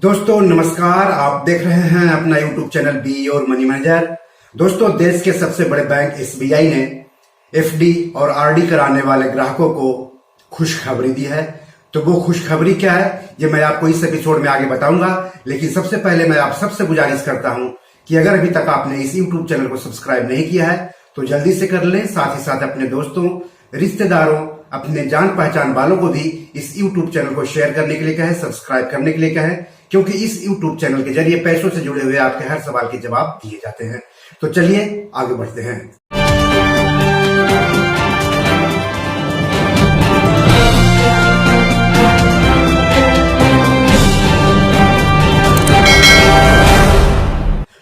दोस्तों नमस्कार। आप देख रहे हैं अपना यूट्यूब चैनल बी और मनी मैनेजर। दोस्तों देश के सबसे बड़े बैंक एसबीआई ने एफडी और आरडी कराने वाले ग्राहकों को खुशखबरी दी है। तो वो खुशखबरी क्या है ये मैं आपको इस एपिसोड में आगे बताऊंगा। लेकिन सबसे पहले मैं आप सबसे गुजारिश करता हूं कि अगर अभी तक आपने इस यूट्यूब चैनल को सब्सक्राइब नहीं किया है तो जल्दी से कर लें। साथ ही साथ अपने दोस्तों, रिश्तेदारों, अपने जान पहचान वालों को भी इस यूट्यूब चैनल को शेयर करने के लिए कहें, सब्सक्राइब करने के लिए कहें, क्योंकि इस यूट्यूब चैनल के जरिए पैसों से जुड़े हुए आपके हर सवाल के जवाब दिए जाते हैं। तो चलिए आगे बढ़ते हैं।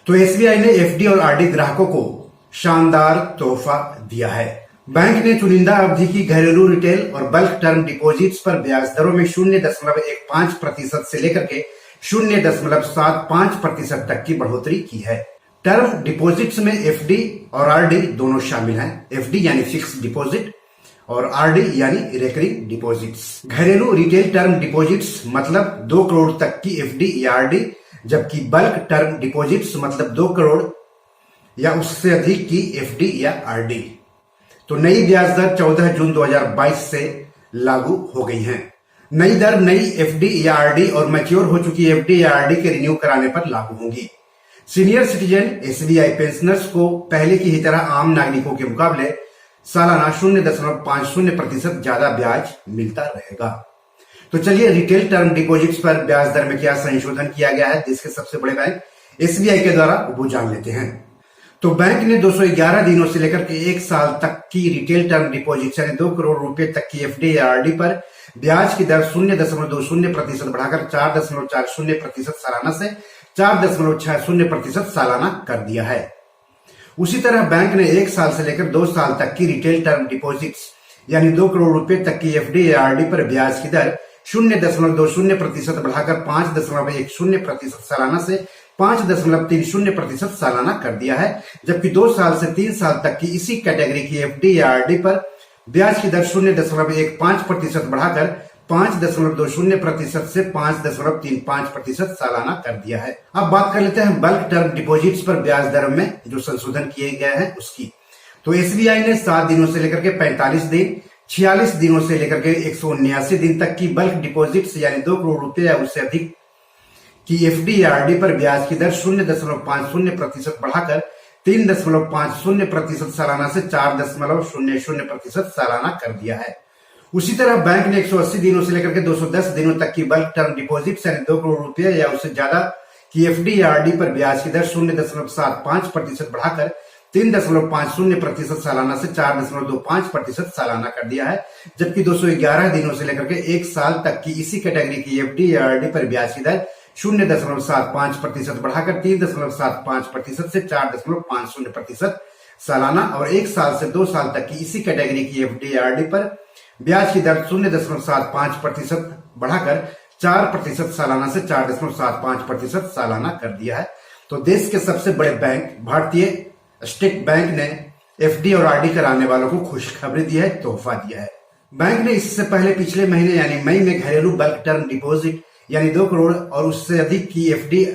तो एसबीआई ने एफडी और आरडी ग्राहकों को शानदार तोहफा दिया है। बैंक ने चुनिंदा अवधि की घरेलू रिटेल और बल्क टर्म डिपॉजिट्स पर ब्याज दरों में 0.15% से लेकर के 0.75% तक की बढ़ोतरी की है। टर्म डिपॉजिट्स में एफडी और आरडी दोनों शामिल हैं। एफडी यानी फिक्स डिपॉजिट और आरडी यानी रिकरिंग डिपॉजिट्स। घरेलू रिटेल टर्म डिपॉजिट्स मतलब 2 करोड़ तक की एफडी या आरडी, जबकि बल्क टर्म डिपॉजिट्स मतलब 2 करोड़ या उससे अधिक की एफडी या आरडी। तो नई ब्याज दर 14 जून 2022 से लागू हो गई हैं। नई दर नई एफडी या आरडी और मैच्योर हो चुकी एफडी या आरडी के रिन्यू कराने पर लागू होंगी। सीनियर सिटीजन एसबीआई पेंशनर्स को पहले की ही तरह आम नागरिकों के मुकाबले सालाना 0.50% ज्यादा ब्याज मिलता रहेगा। तो चलिए रिटेल टर्म डिपॉजिट्स पर ब्याज दर में क्या संशोधन किया गया है देश के सबसे बड़े बैंक एसबीआई के द्वारा, वो जान लेते हैं। तो बैंक ने 211 दिनों से लेकर के 1 साल तक की रिटेल टर्म डिपॉजिट यानी 2 करोड़ रुपए तक की एफडी या आरडी पर ब्याज की दर 0.20% बढ़ाकर 4.40% सालाना से 4.60% सालाना कर दिया है। उसी तरह बैंक ने 1 साल से लेकर 2 साल तक की रिटेल टर्म डिपॉजिट्स यानी 2 करोड़ रुपए तक की एफडी या आरडी पर ब्याज की दर 0.20% बढ़ाकर 5.10% सालाना से 5.30% सालाना कर दिया है। जबकि 2 साल से 3 साल तक की इसी कैटेगरी की एफडी या आरडी पर ब्याज की दर 0.15% बढ़ाकर 5.20% से 5.35% सालाना कर दिया है। अब बात कर लेते हैं बल्क टर्म डिपॉजिट्स पर ब्याज दर में जो संशोधन किए गए हैं उसकी। तो एसबीआई ने 7 दिनों से लेकर के 45 दिन, 46 दिनों से लेकर के 179 दिन तक की बल्क डिपॉजिट्स यानी 2 करोड़ रुपए या उससे अधिक की एफडी या आरडी पर ब्याज की दर 0.50% बढ़ाकर 3.50% सालाना से 4.00% सालाना कर दिया है। उसी तरह बैंक ने 180 दिनों से लेकर के 210 दिनों तक की बल्क टर्म डिपॉजिट यानी 2 करोड़ रुपए या उससे ज्यादा की एफडी या आरडी पर ब्याज की दर 0.75% बढ़ाकर 3.50% सालाना से 4.25% सालाना कर दिया है। जबकि 211 दिनों से लेकर के 1 साल तक की इसी कैटेगरी की एफडी या आरडी पर ब्याज की दर 0.75% बढ़ाकर 3.75% से 4.50% सालाना और 1 साल से 2 साल तक की इसी कैटेगरी की एफडी या आरडी पर ब्याज की दर 0.75% बढ़ाकर 4% सालाना से 4.75% सालाना कर दिया है। तो देश के सबसे बड़े बैंक भारतीय स्टेट बैंक ने एफडी और आरडी कराने वालों को खुशखबरी दी है, तोहफा दिया है। बैंक ने इससे पहले पिछले महीने यानी मई में घरेलू बल्क टर्म डिपॉजिट यानी 2 करोड़ और उससे अधिक की एफडी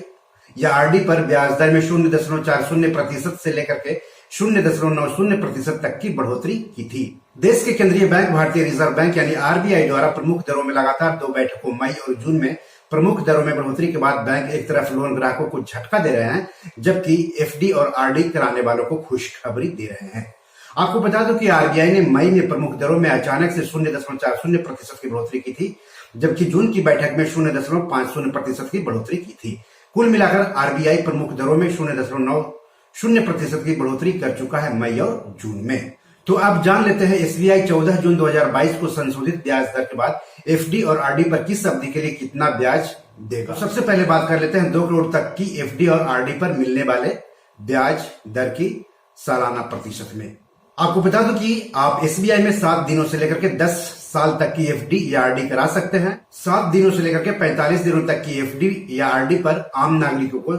या आरडी पर ब्याज दर में 0.40% से लेकर के 0.90% तक की बढ़ोतरी की थी। देश के केंद्रीय बैंक भारतीय रिजर्व बैंक यानी आरबीआई द्वारा प्रमुख दरों में लगातार 2 बैठकों मई और जून में प्रमुख दरों में बढ़ोतरी के बाद बैंक एक तरफ लोन ग्राहकों को झटका दे रहे हैं, जबकि एफडी और आरडी कराने वालों को खुशखबरी दे रहे हैं। आपको बता दूं कि आरबीआई ने मई में प्रमुख दरों में अचानक से 0.40% की बढ़ोतरी की थी, जबकि जून की बैठक में 0.50% की बढ़ोतरी की थी। कुल मिलाकर आरबीआई प्रमुख दरों में 0.90% की बढ़ोतरी कर चुका है मई और जून में। तो अब जान लेते हैं एसबीआई 14 जून 2022 को संशोधित ब्याज दर के बाद एफडी और आरडी पर किस अवधि के लिए कितना ब्याज देगा। सबसे पहले बात कर लेते हैं 2 करोड़ तक की एफडी और आरडी पर मिलने वाले ब्याज दर की सालाना प्रतिशत में। आपको बता दूं कि आप एसबीआई में 7 दिनों से लेकर के 10 साल तक की एफडी या आरडी करा सकते हैं। 7 दिनों से लेकर के 45 दिनों तक की एफडी या आरडी पर आम नागरिकों को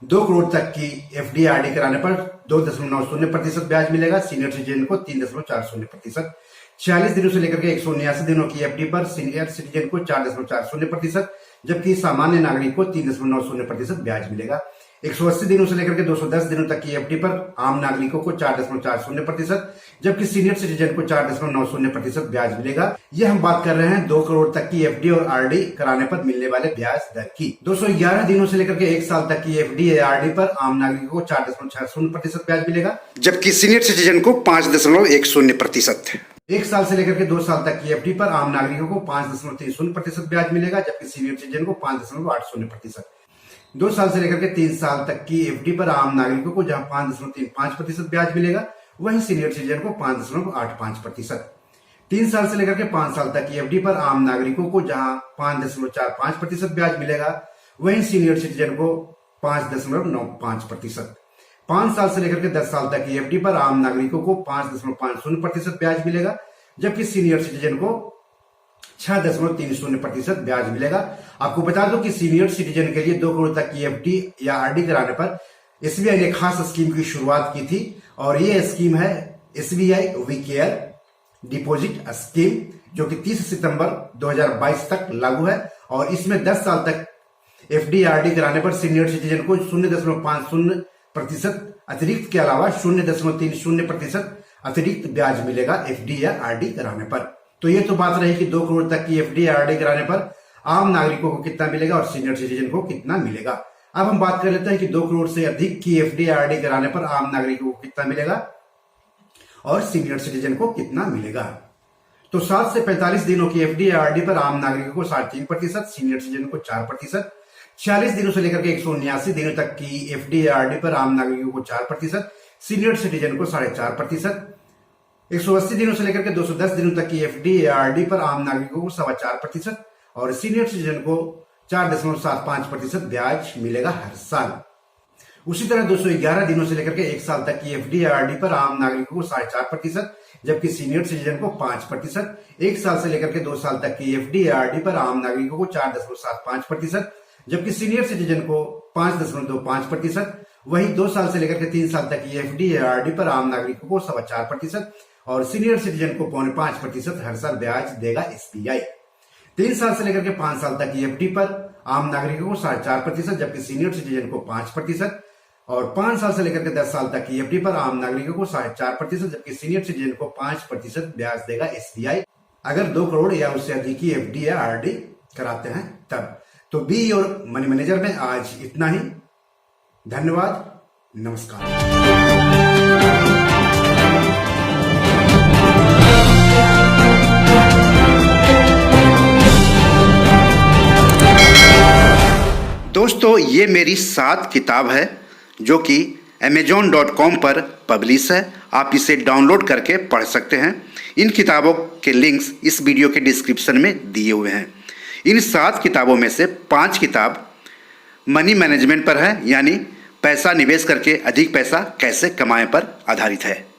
2 करोड़ तक की एफडी आरडी कराने पर 2.90% ब्याज मिलेगा। सीनियर सिटीजन को 3.40%, 46 दिनों से लेकर के 179 दिनों की एफडी पर सीनियर सिटीजन को 4.40%, जबकि सामान्य नागरिक को 3.90% ब्याज मिलेगा। 180 दिनों से लेकर के 210 दिनों तक की एफडी पर आम नागरिकों को 4.40%, जबकि सीनियर सिटीजन को 4.90% ब्याज मिलेगा। यह हम बात कर रहे हैं 2 करोड़ तक की एफडी और आरडी कराने पर मिलने वाले ब्याज दर की। 211 दिनों से लेकर के 1 साल तक की एफडी या आरडी पर आम नागरिकों को 4.60% ब्याज मिलेगा, जबकि सीनियर सिटीजन को 5.10%। 1 साल से लेकर के 2 साल तक की एफडी पर आम नागरिकों को 5.30% ब्याज मिलेगा, जबकि सीनियर सिटीजन को 5.80%। 2 साल से लेकर के 3 साल तक की एफडी पर आम नागरिकों को जहां 5.35% ब्याज मिलेगा, वहीं सीनियर सिटीजन को 5.85%। 3 साल से लेकर के 5 साल तक की एफडी पर आम नागरिकों को जहां 5.45% ब्याज मिलेगा, वहीं सीनियर सिटीजन को 5.95%। 5 साल से लेकर के 10 साल तक की एफडी पर आम नागरिकों को 5.50% ब्याज मिलेगा, जबकि सीनियर सिटीजन को 6.30% ब्याज मिलेगा। आपको बता दो कि सीनियर सिटीजन के लिए 2 करोड़ तक की एफडी या आरडी कराने पर एसबीआई ने खास स्कीम की शुरुआत की थी, और ये स्कीम है SBI we care deposit scheme, जो कि 30 सितंबर 2022 तक लागू है। और इसमें 10 साल तक एफडी आरडी कराने पर सीनियर सिटीजन को 0.50% अतिरिक्त के अलावा 0.30% अतिरिक्त ब्याज मिलेगा एफडी या आरडी कराने पर। तो ये तो बात रही कि 2 करोड़ तक की एफडी या आरडी कराने पर आम नागरिकों को कितना मिलेगा और सीनियर सिटीजन को कितना मिलेगा। अब हम बात कर लेते हैं कि 2 करोड़ से अधिक की एफडी या आरडी कराने पर आम नागरिकों को कितना मिलेगा और सीनियर सिटीजन को कितना मिलेगा। तो 7 से 45 दिनों की एफडी या आरडी पर आम नागरिकों को 3.5%, सीनियर सिटीजन को 4%। 46 दिनों से लेकर के 179 दिनों तक की एफडी या आरडी पर आम नागरिकों को 4%, सीनियर सिटीजन को 4.5%। 180 दिनों से लेकर के 210 दिनों तक की एफडी या आरडी पर आम नागरिकों को 4.25% और सीनियर सिटीजन को 4.75% ब्याज मिलेगा हर साल। उसी तरह 211 दिनों से लेकर के 1 साल तक की एफडी या आरडी पर आम नागरिकों को 4.5%, जबकि सीनियर सिटीजन को 5%। 1 साल से लेकर के 2 साल तक की एफडी या आरडी पर आम नागरिकों को 4.75%, जबकि सीनियर सिटीजन को 5.25%। वहीं 2 साल से लेकर के 3 साल तक की एफडी या आरडी पर आम नागरिकों को 4.25% और सीनियर सिटीजन को 5.5% हर साल ब्याज देगा एसबीआई। 3 साल से लेकर के 5 साल तक की एफडी पर आम नागरिकों को 4.5%, जबकि सीनियर सिटीजन को 5%। और 5 साल से लेकर के 10 साल तक की एफडी पर आम नागरिकों को 4.5%, जबकि सीनियर सिटीजन को 5% ब्याज देगा एसबीआई, अगर 2 करोड़ या उससे अधिक की एफडी या आरडी कराते हैं तब। तो बी योर मनी मैनेजर में आज इतना ही। धन्यवाद, नमस्कार। दोस्तों, ये मेरी 7 किताब है जो कि amazon.com पर पब्लिश है। आप इसे डाउनलोड करके पढ़ सकते हैं। इन किताबों के लिंक्स इस वीडियो के डिस्क्रिप्शन में दिए हुए हैं। इन 7 किताबों में से 5 किताब मनी मैनेजमेंट पर है, यानी पैसा निवेश करके अधिक पैसा कैसे कमाएं पर आधारित है।